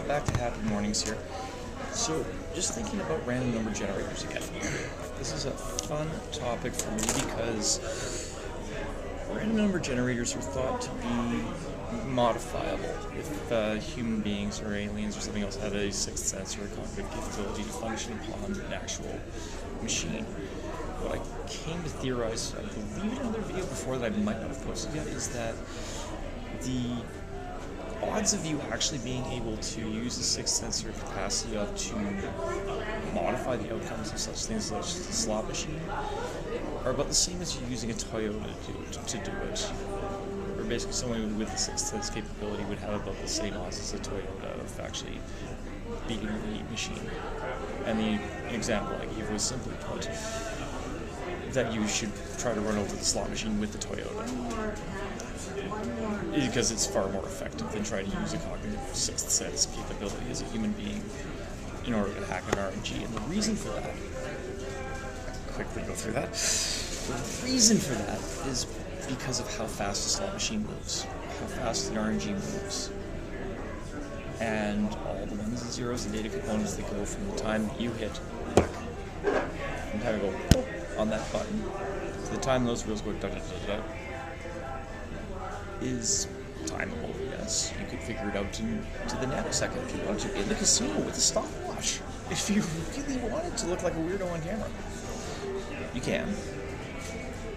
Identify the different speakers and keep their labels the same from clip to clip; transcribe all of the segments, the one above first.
Speaker 1: back to Happy Mornings here. So, just thinking about random number generators again. This is a fun topic for me because random number generators are thought to be modifiable if human beings or aliens or something else had a sixth sense or a cognitive capability to function upon an actual machine. What I came to theorize, I believe in another video before that I might not have posted yet, is that the odds of you actually being able to use the sixth sense or capacity of to modify the outcomes of such things as a slot machine are about the same as you using a Toyota to do it. Or basically someone with the sixth sense capability would have about the same odds as a Toyota of actually beating the machine. And the example I gave was simply put that you should try to run over the slot machine with the Toyota, because it's far more effective than trying to use a cognitive sixth sense capability as a human being in order to hack an RNG. And the reason for that, I'll quickly go through that, the reason for that is because of how fast a slot machine moves, how fast an RNG moves. And all the ones and zeros and data components that go from the time that you hit whack, from the time you go on that button to the time those wheels go da da da da is timeable. Yes, you could figure it out to the nanosecond if you want to, in the casino with a stopwatch. If you really wanted to look like a weirdo on camera, you can.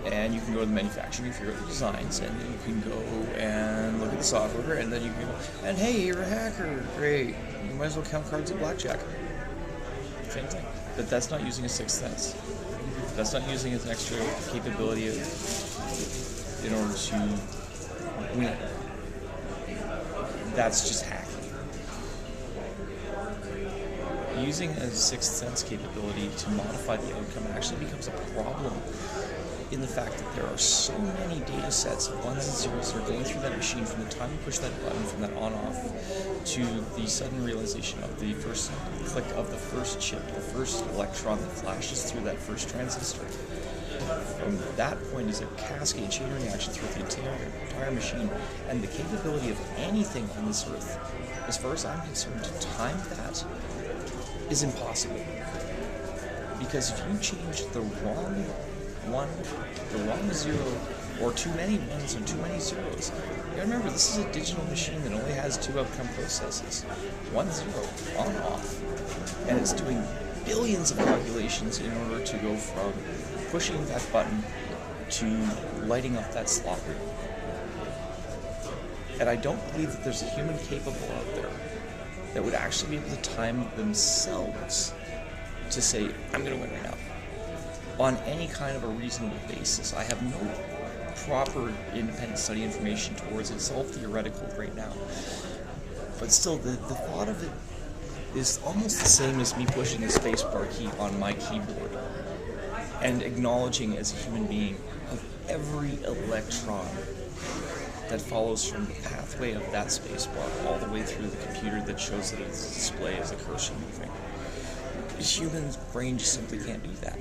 Speaker 1: And you can go to the manufacturer, figure out the designs, and then you can go and look at the software, and then you can go, and hey, you're a hacker, great, you might as well count cards at blackjack. Same thing. But that's not using a sixth sense. That's not using an extra capability in order to win. That's just hacking. Using a sixth sense capability to modify the outcome actually becomes a problem in the fact that there are so many data sets of ones and zeros that are going through that machine from the time you push that button, from that on-off, to the sudden realization of the first click of the first chip, the first electron that flashes through that first transistor. From that point is a cascade chain reaction through the entire machine, and the capability of anything on this earth, as far as I'm concerned, to time that is impossible. Because if you change the wrong one, the wrong zero, or too many ones or too many zeros. You gotta remember, this is a digital machine that only has two outcome processes. 1 0, on off. And it's doing billions of calculations in order to go from pushing that button to lighting up that slot. And I don't believe that there's a human capable out there that would actually be able to time themselves to say, I'm gonna win right now, on any kind of a reasonable basis. I have no proper independent study information towards it. It's all theoretical right now. But still, the thought of it is almost the same as me pushing the spacebar key on my keyboard and acknowledging as a human being of every electron that follows from the pathway of that spacebar all the way through the computer that shows that it's display as a cursor moving. The human's brain just simply can't do that.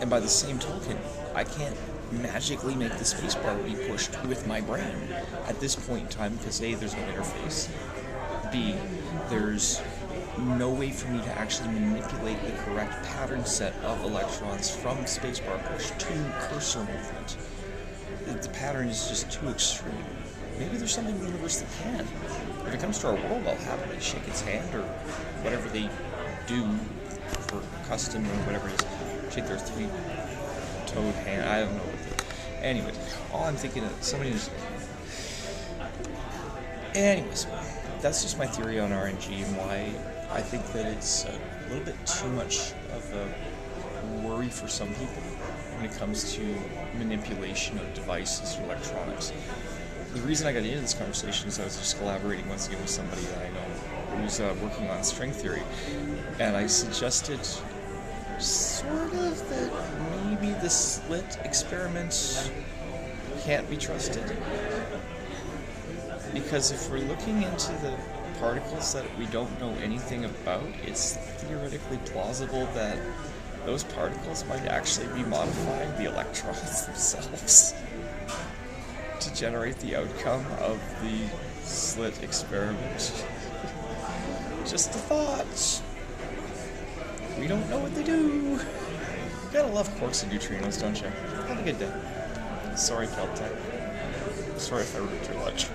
Speaker 1: And by the same token, I can't magically make the spacebar be pushed with my brain at this point in time because A, there's no interface. B, there's no way for me to actually manipulate the correct pattern set of electrons from spacebar push to cursor movement. The pattern is just too extreme. Maybe there's something in the universe that can. If it comes to our world, I'll happily shake its hand or whatever they do for custom or whatever it is. Shake their three-toed hand. I don't know what the... Anyways, all I'm thinking is somebody who's... Anyways, that's just my theory on RNG and why I think that it's a little bit too much of a worry for some people when it comes to manipulation of devices or electronics. The reason I got into this conversation is I was just collaborating once again with somebody that I know who's working on string theory, and I suggested sort of that maybe the slit experiment can't be trusted. Because if we're looking into the particles that we don't know anything about, it's theoretically plausible that those particles might actually be modifying the electrons themselves to generate the outcome of the slit experiment. Just the thoughts. We don't know what they do. You gotta love quarks and neutrinos, don't you? Have a good day. Sorry, Caltech. Sorry if I ruined your lunch.